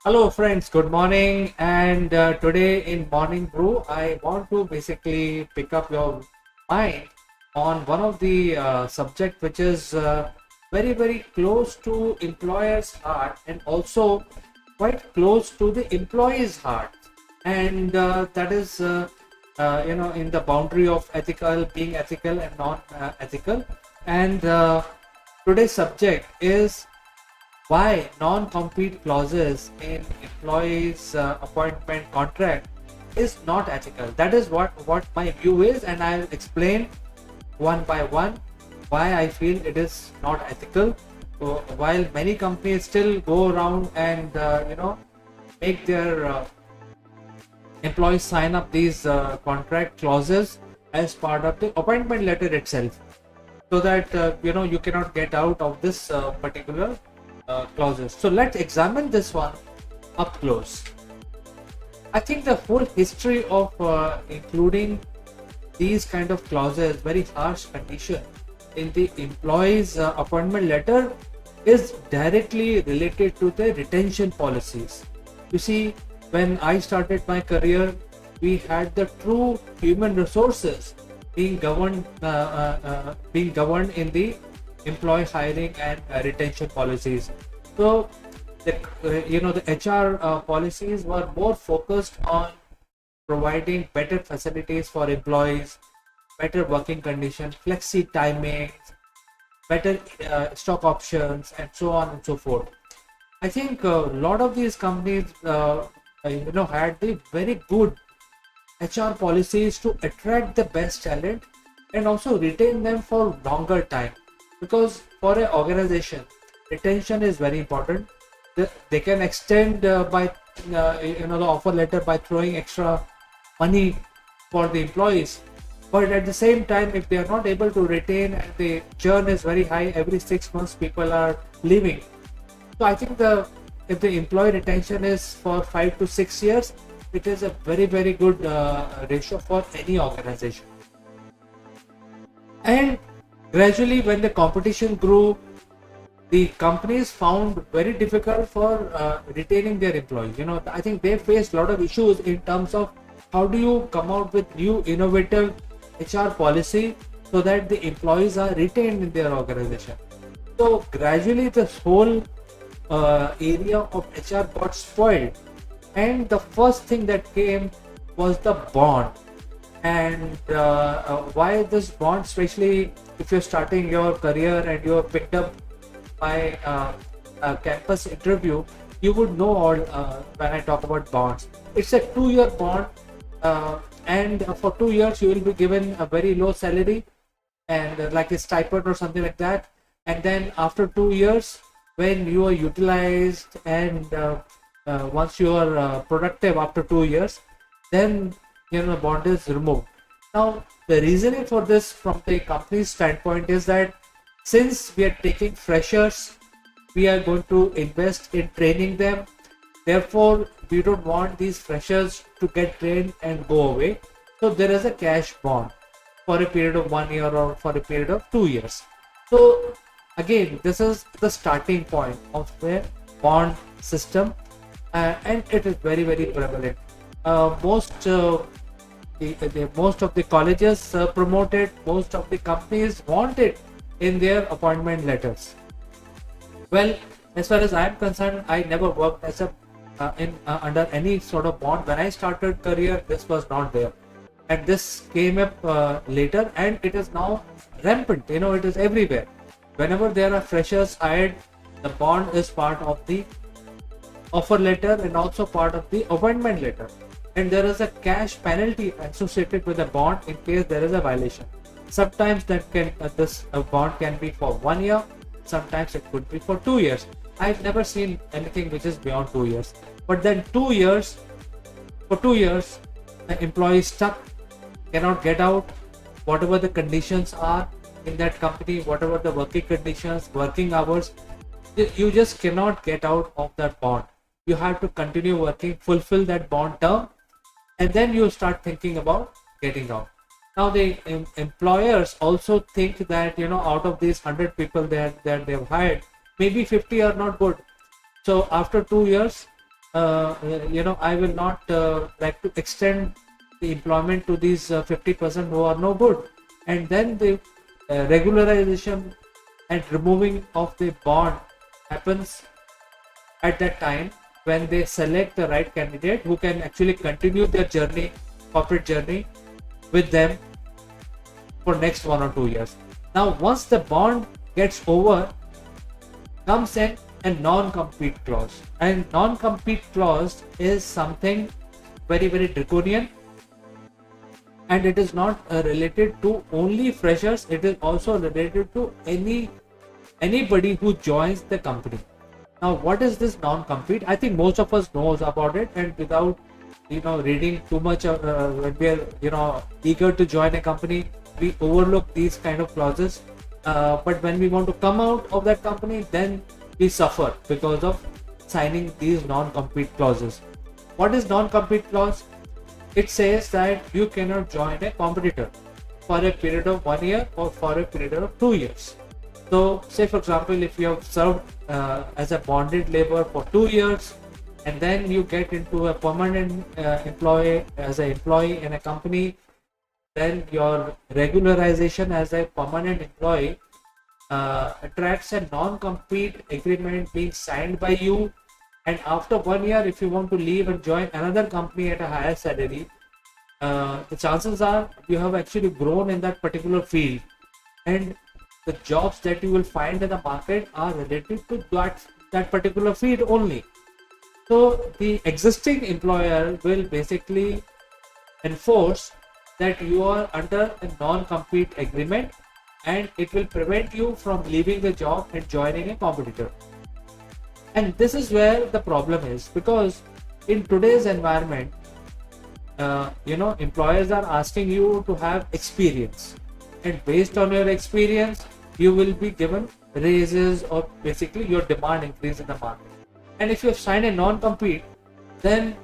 Hello friends, good morning. And today in Morning Brew, I want to basically pick up your mind on one of the subject which is very close to employer's heart and also quite close to the employee's heart. And that is, in the boundary of ethical, being ethical and non-ethical. And today's subject is why non-compete clauses in employees' appointment contract is not ethical. That is what my view is, and I'll explain one by one why I feel it is not ethical. So, while many companies still go around and make their employees sign up these contract clauses as part of the appointment letter itself, so that you cannot get out of this particular clauses. So let's examine this one up close. I think the whole history of including these kind of clauses, very harsh condition in the employee's appointment letter, is directly related to the retention policies. You see, when I started my career, we had the true human resources being governed in the employee hiring and retention policies. So the HR policies were more focused on providing better facilities for employees, better working conditions, flexi timings, better stock options, and so on and so forth. I think a lot of these companies had the very good HR policies to attract the best talent and also retain them for longer time. Because for an organization, retention is very important. They can extend by the offer letter by throwing extra money for the employees, but at the same time, if they are not able to retain and the churn is very high, every 6 months people are leaving. So I think if the employee retention is for 5 to 6 years, it is a very good ratio for any organization. And gradually, when the competition grew, the companies found very difficult for retaining their employees. I think they faced a lot of issues in terms of how do you come out with new innovative HR policy so that the employees are retained in their organization. So gradually, this whole area of HR got spoiled, and the first thing that came was the bond. And why this bond, especially if you're starting your career and you're picked up by a campus interview, you would know all when I talk about bonds. It's a 2-year bond, and for 2 years you will be given a very low salary and like a stipend or something like that. And then after 2 years, when you are utilized and once you are productive after 2 years, then the bond is removed. Now, the reasoning for this from the company's standpoint is that since we are taking freshers, we are going to invest in training them. Therefore, we don't want these freshers to get trained and go away. So there is a cash bond for a period of 1 year or for a period of 2 years. So again, this is the starting point of the bond system, and it is very prevalent. Most of the colleges promote it. Most of the companies want it in their appointment letters. Well, as far as I am concerned, I never worked as under any sort of bond. When I started career, this was not there, and this came up later, and it is now rampant. It is everywhere. Whenever there are freshers hired, the bond is part of the offer letter and also part of the appointment letter, and there is a cash penalty associated with the bond in case there is a violation. Sometimes this bond can be for 1 year, sometimes it could be for 2 years. I've never seen anything which is beyond 2 years. But then 2 years, for 2 years, the employee is stuck cannot get out, whatever the conditions are in that company, whatever the working conditions, working hours, you just cannot get out of that bond. You have to continue working, fulfill that bond term, and then you start thinking about getting out. Now the employers also think that, out of these 100 people that they've hired, maybe 50 are not good. So after 2 years, I will not like to extend the employment to these 50% who are no good. And then the regularization and removing of the bond happens at that time when they select the right candidate who can actually continue their journey, corporate journey, with them for next 1 or 2 years. Now, once the bond gets over, comes in a non-compete clause. And non-compete clause is something very, very draconian, and it is not related to only freshers. It is also related to anybody who joins the company. Now, what is this non-compete? I think most of us knows about it, and without reading too much, when we are eager to join a company, we overlook these kind of clauses. But when we want to come out of that company, then we suffer because of signing these non-compete clauses. What is non-compete clause? It says that you cannot join a competitor for a period of 1 year or for a period of 2 years. So, say for example, if you have served as a bonded labor for 2 years, and then you get into a permanent employee as an employee in a company, then your regularization as a permanent employee attracts a non-compete agreement being signed by you. And after 1 year, if you want to leave and join another company at a higher salary, the chances are you have actually grown in that particular field, and the jobs that you will find in the market are related to that particular field only. So the existing employer will basically enforce that you are under a non-compete agreement, and it will prevent you from leaving the job and joining a competitor. And this is where the problem is, because in today's environment, employers are asking you to have experience, and based on your experience, you will be given raises, or basically your demand increase in the market. And if you have signed a non-compete, then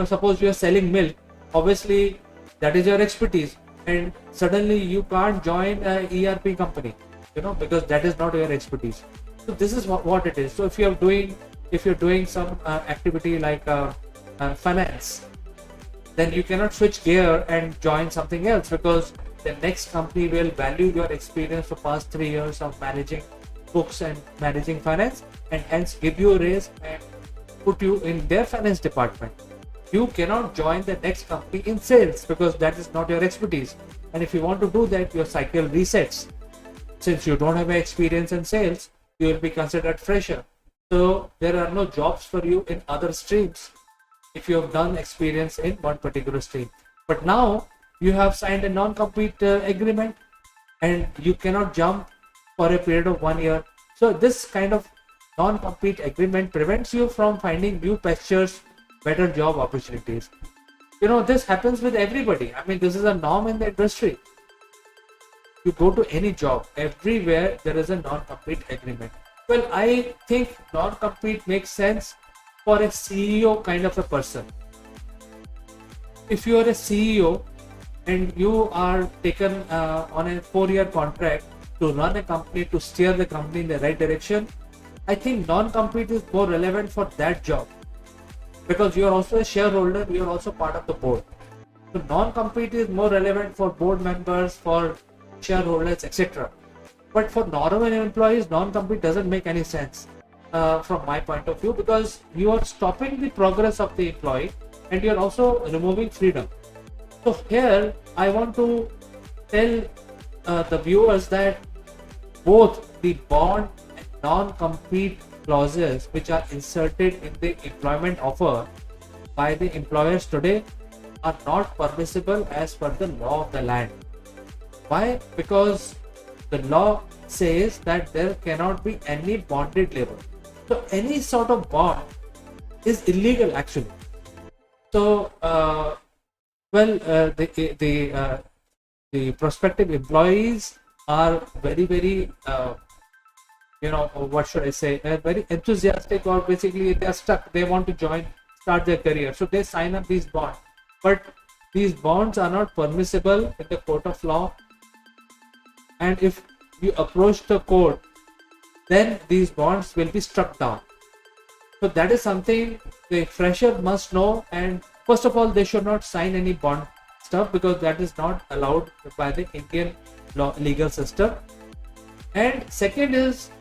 suppose you are selling milk, obviously that is your expertise, and suddenly you can't join a ERP company, because that is not your expertise. So this is what it is. So if you're doing some activity like finance, then you cannot switch gear and join something else, because the next company will value your experience for past 3 years of managing books and managing finance, and hence give you a raise and put you in their finance department. You cannot join the next company in sales, because that is not your expertise. And if you want to do that, your cycle resets. Since you don't have experience in sales, you will be considered fresher. So there are no jobs for you in other streams if you have done experience in one particular stream. But now you have signed a non-compete agreement, and you cannot jump for a period of 1 year. So this kind of non-compete agreement prevents you from finding new pastures, better job opportunities. This happens with everybody. I mean, this is a norm in the industry. You go to any job, everywhere there is a non-compete agreement. Well, I think non-compete makes sense for a CEO kind of a person. If you are a CEO and you are taken on a 4-year contract to run a company, to steer the company in the right direction, I think non-compete is more relevant for that job, because you are also a shareholder, you are also part of the board. So non-compete is more relevant for board members, for shareholders, etc. But for normal employees, non-compete doesn't make any sense from my point of view, because you are stopping the progress of the employee, and you are also removing freedom. So here I want to tell the viewers that both the bond and non-compete clauses which are inserted in the employment offer by the employers today are not permissible as per the law of the land. Why? Because the law says that there cannot be any bonded labor. So any sort of bond is illegal actually. So Well, the prospective employees are very, very what should I say, very enthusiastic, or basically they are stuck. They want to start their career, so they sign up these bonds. But these bonds are not permissible in the court of law, and if you approach the court, then these bonds will be struck down. So that is something the fresher must know. And first of all, they should not sign any bond stuff, because that is not allowed by the Indian legal system. And second is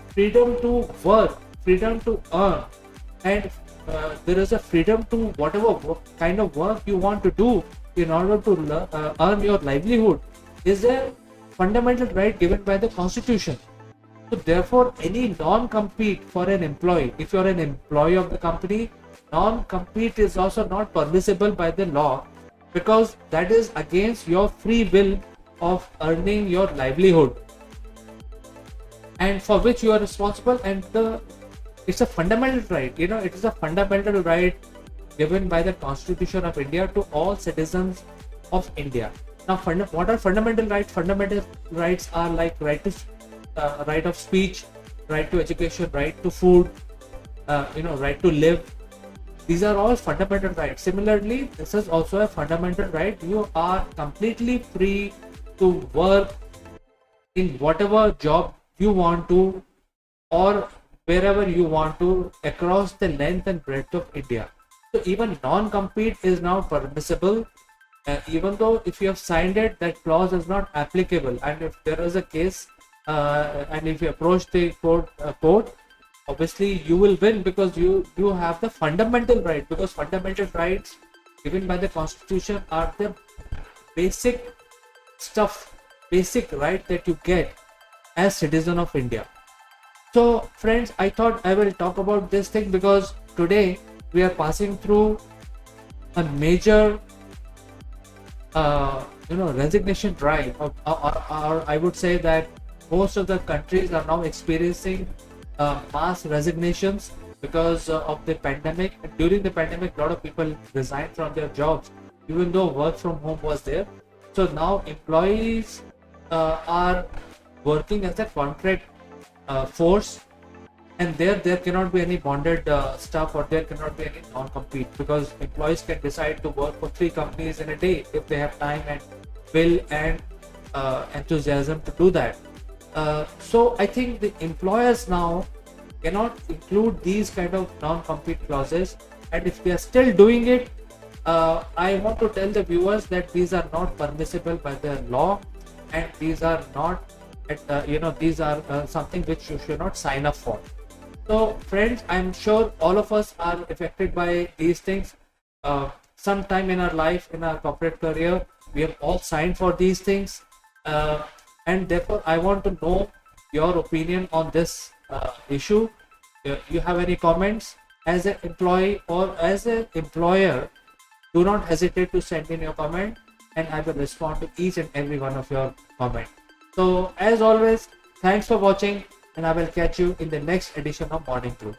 freedom to work, freedom to earn, and there is a freedom to whatever kind of work you want to do in order to earn your livelihood is a fundamental right given by the Constitution. So therefore, any non-compete for an employee, if you're an employee of the company, non-compete is also not permissible by the law, because that is against your free will of earning your livelihood, and for which you are responsible. And it's a fundamental right. It is a fundamental right given by the Constitution of India to all citizens of India. Now, what are fundamental rights? Fundamental rights are like right of speech, right to education, right to food, right to live. These are all fundamental rights. Similarly, this is also a fundamental right. You are completely free to work in whatever job you want to, or wherever you want to, across the length and breadth of India. So even non-compete is now permissible, even though if you have signed it, that clause is not applicable. And if there is a case, and if you approach the court, obviously you will win, because you have the fundamental right, because fundamental rights given by the Constitution are the basic stuff, basic right that you get as citizen of India. So friends, I thought I will talk about this thing because today we are passing through a major resignation drive, or I would say that most of the countries are now experiencing mass resignations because of the pandemic. And during the pandemic, a lot of people resigned from their jobs, even though work from home was there. So now employees are working as a contract force, and there cannot be any bonded stuff, or there cannot be any non-compete, because employees can decide to work for 3 companies in a day if they have time and will and enthusiasm to do that. So I think the employers now cannot include these kind of non-compete clauses, and if they are still doing it, I want to tell the viewers that these are not permissible by the law, and these are not these are something which you should not sign up for. So friends, I'm sure all of us are affected by these things. Sometime in our life, in our corporate career, we have all signed for these things, and therefore I want to know your opinion on this issue. You have any comments? As an employee or as an employer, do not hesitate to send in your comment, and I will respond to each and every one of your comments. So as always, thanks for watching, and I will catch you in the next edition of Morning Brew.